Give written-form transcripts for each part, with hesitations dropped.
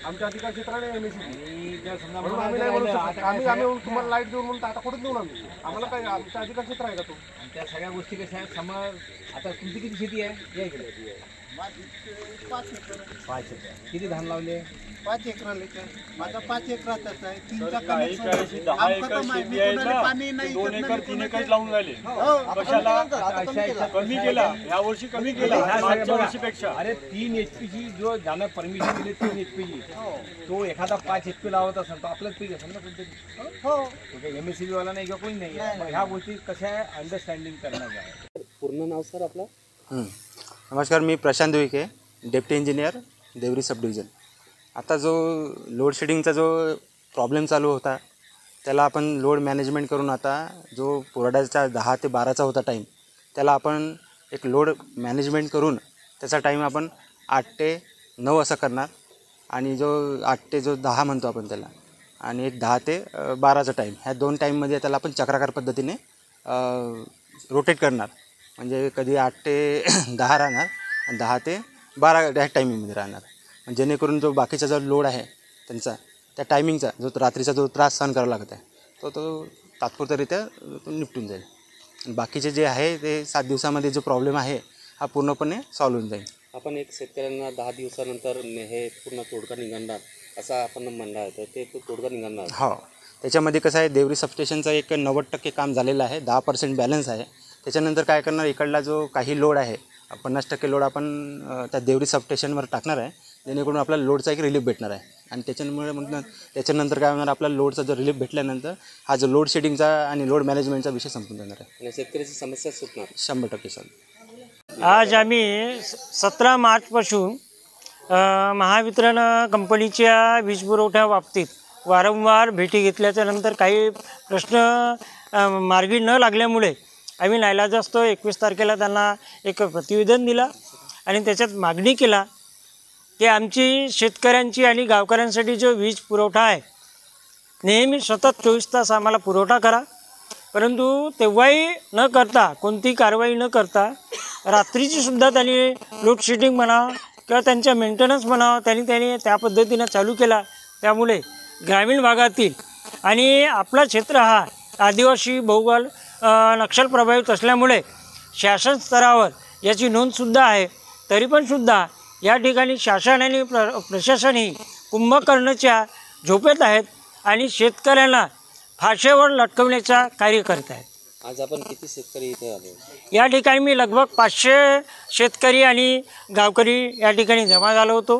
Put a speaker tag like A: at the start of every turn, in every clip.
A: आमच्या अधिकार क्षेत्राने आम्ही तुम्हाला लाईट देऊन म्हणून आता कुठे देऊन आम्हाला काय आमच्या अधिकार क्षेत्र आहे का तो?
B: त्या सगळ्या गोष्टी कशा आहेत समज. आता तुमची किती शेती आहे? या इकडे 5 एकर. किती धान लावले?
C: 5 एकर. माझा 5 एकराचाच आहे. 10
D: एकर शेती आहे ना, 2 एकर 3 एकर लावून राहिले. कशाला कमी केला? या वर्षी कमी केला मागच्या वर्षीपेक्षा.
B: अरे 3 HP ची जो ज्यानं परमिशन दिली 3 HP ची, तो एखादा 5 HP लावत असेल तर आपलंच पीक असेल ना कोणतरी. हो, MSCB वाला नाही किंवा कोणी नाही. ह्या गोष्टी कशा आहे अंडरस्टँडिंग करण्याचं आहे.
E: पूर्ण नाव सर आपलं?
F: नमस्कार, मी प्रशांत विखे, डेप्टी इंजिनियर, देवरी सब डिव्हिजन. आता जो लोड शेडिंगचा जो प्रॉब्लेम चालू होता त्याला आपण लोड मॅनेजमेंट करून आता जो पुरवठ्याचा 10 ते 12चा होता टाईम, त्याला आपण एक लोड मॅनेजमेंट करून त्याचा टाईम आपण 8 ते 9 असं करणार. आणि जो 8 ते जो 10 म्हणतो आपण त्याला, आणि एक 10 ते 12चा टाईम, ह्या 2 टाईममध्ये त्याला आपण चक्राकार पद्धतीने रोटेट करणार. म्हणजे कधी 8 ते 10 राहणार आणि 10 ते 12 ह्या टायमिंगमध्ये राहणार. जेणेकरून जो बाकीचा जो लोड आहे त्यांचा, त्या टायमिंगचा जो रात्रीचा जो त्रास सहन करावा लागत आहे तो तात्पुरत्यारित्या तो निपटून जाईल. बाकीचे जे आहे ते 7 दिवसामध्ये जो प्रॉब्लेम आहे हा पूर्णपणे सॉल्व्ह होऊन जाईल.
E: आपण एक शेतकऱ्यांना 10 दिवसानंतर हे पूर्ण तोडगा निघणार असं आपण म्हणलं आहे, तर ते तोडगा निघणार?
F: हो, त्याच्यामध्ये कसं आहे, देवरी सबस्टेशनचं एक 90% काम झालेलं आहे, 10% बॅलन्स आहे. त्याच्यानंतर काय करणार, इकडला जो काही लोड आहे 50% लोड आपण त्या देवरी सबस्टेशनवर टाकणार आहे, जेणेकरून आपल्याला लोडचा एक रिलीफ भेटणार आहे. आणि त्याच्यानंतर काय होणार, आपल्याला लोडचा जो रिलीफ भेटल्यानंतर हा जो लोड शेडिंगचा आणि लोड मॅनेजमेंटचा विषय संपून जाणार आहे
E: आणि शेतकऱ्याची समस्या सुटणार
F: 100% चालू.
G: आज आम्ही 17 मार्चपासून महावितरण कंपनीच्या वीज पुरवठ्या बाबतीत वारंवार भेटी घेतल्याच्या नंतर काही प्रश्न मार्गी न लागल्यामुळे आम्ही नाईलाजास्तव 21 तारखेला त्यांना एक प्रतिवेदन दिला आणि त्याच्यात मागणी केला की आमची शेतकऱ्यांची आणि गावकऱ्यांसाठी जो वीज पुरवठा आहे नेहमी सतत 24 तास आम्हाला पुरवठा करा. परंतु तेव्हाही न करता, कोणती कारवाई न करता, रात्रीची सुद्धा त्यांनी लोडशेडिंग म्हणा किंवा त्यांच्या मेंटेनन्स म्हणा त्यांनी त्या पद्धतीनं चालू केला. त्यामुळे ग्रामीण भागातील आणि आपला क्षेत्र हा आदिवासी बहुगल नक्षल प्रभावित असल्यामुळे शासन स्तरावर याची नोंदसुद्धा आहे. तरी पण सुद्धा या ठिकाणी शासन आणि प्रशासनही कुंभकर्णाच्या झोपेत आहेत आणि शेतकऱ्यांना फाशेवर लटकवण्याचा कार्य करत आहेत.
E: आज आपण किती शेतकरी इथे आले?
G: या ठिकाणी मी लगभग 500 शेतकरी आणि गावकरी या ठिकाणी जमा झालो होतो.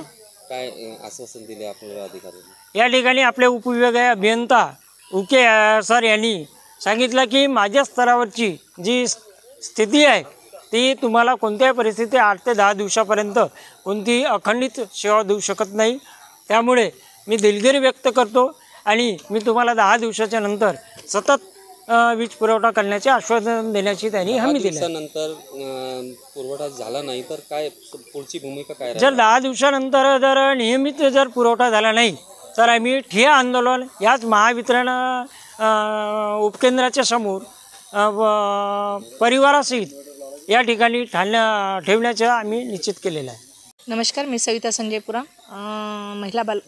E: काय आश्वासन दिले आपल्याला अधिकाऱ्यांनी?
G: या ठिकाणी आपले उपविभागीय अभियंता उके सर यांनी सांगितलं की माझ्या स्तरावरची जी स्थिती आहे ती तुम्हाला कोणत्याही परिस्थितीत 8 ते 10 दिवसापर्यंत कोणतीही अखंडित सेवा देऊ शकत नाही. त्यामुळे मी दिलगिरी व्यक्त करतो आणि मी तुम्हाला 10 दिवसाच्या नंतर सतत वीज पुरवठा करण्याचे आश्वासन देण्याची त्यांनी हमी दिली.
E: 10 दिवसानंतर पुरवठा झाला नाही तर काय पुढची भूमिका काय?
G: जर 10 दिवसानंतर जर नियमित जर पुरवठा झाला नाही तर आम्ही ठिय्या आंदोलन याच महावितरण उपकेंद्राच्या समोर परिवारासहित या ठिकाणी ठेवण्याचं आम्ही निश्चित केलेलं आहे.
H: नमस्कार, मी सविता संजय पुरा,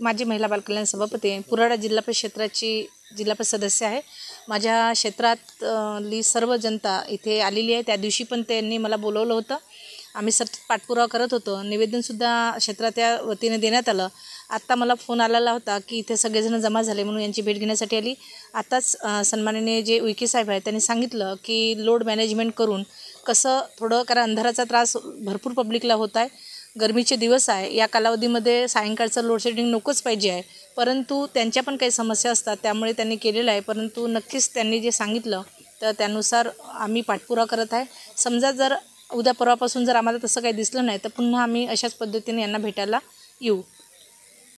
H: माजी महिला बालकल्याण सभापती, पुराडा जिल्हा परिषद क्षेत्राची जिल्हा परिषद सदस्य आहे. माझ्या क्षेत्रातली सर्व जनता इथे आलेली आहे. त्या दिवशी पण त्यांनी मला बोलवलं होतं. आम्ही सतत पाठपुरावा करत होतो. निवेदनसुद्धा क्षेत्राच्या वतीने देण्यात आलं. आत्ता मला फोन आलेला होता की इथे सगळेजण जमा झाले म्हणून यांची भेट घेण्यासाठी आली. आताच सन्माननीय जे उईके साहेब आहेत त्यांनी सांगितलं की लोड मॅनेजमेंट करून कसं थोडं, कारण अंधाराचा त्रास भरपूर पब्लिकला होत आहे. गरमीचे दिवस आहे, या कालावधीमध्ये सायंकाळचं लोडशेडिंग नकोच पाहिजे आहे, परंतु त्यांच्या पण काही समस्या असतात त्यामुळे त्यांनी केलेलं आहे. परंतु नक्कीच त्यांनी जे सांगितलं तर त्यानुसार आम्ही पाठपुरावा करत आहे. समजा जर उद्या परवापासून जर आम्हाला तसं काही दिसलं नाही तर पुन्हा आम्ही अशाच पद्धतीने यांना भेटायला येऊ.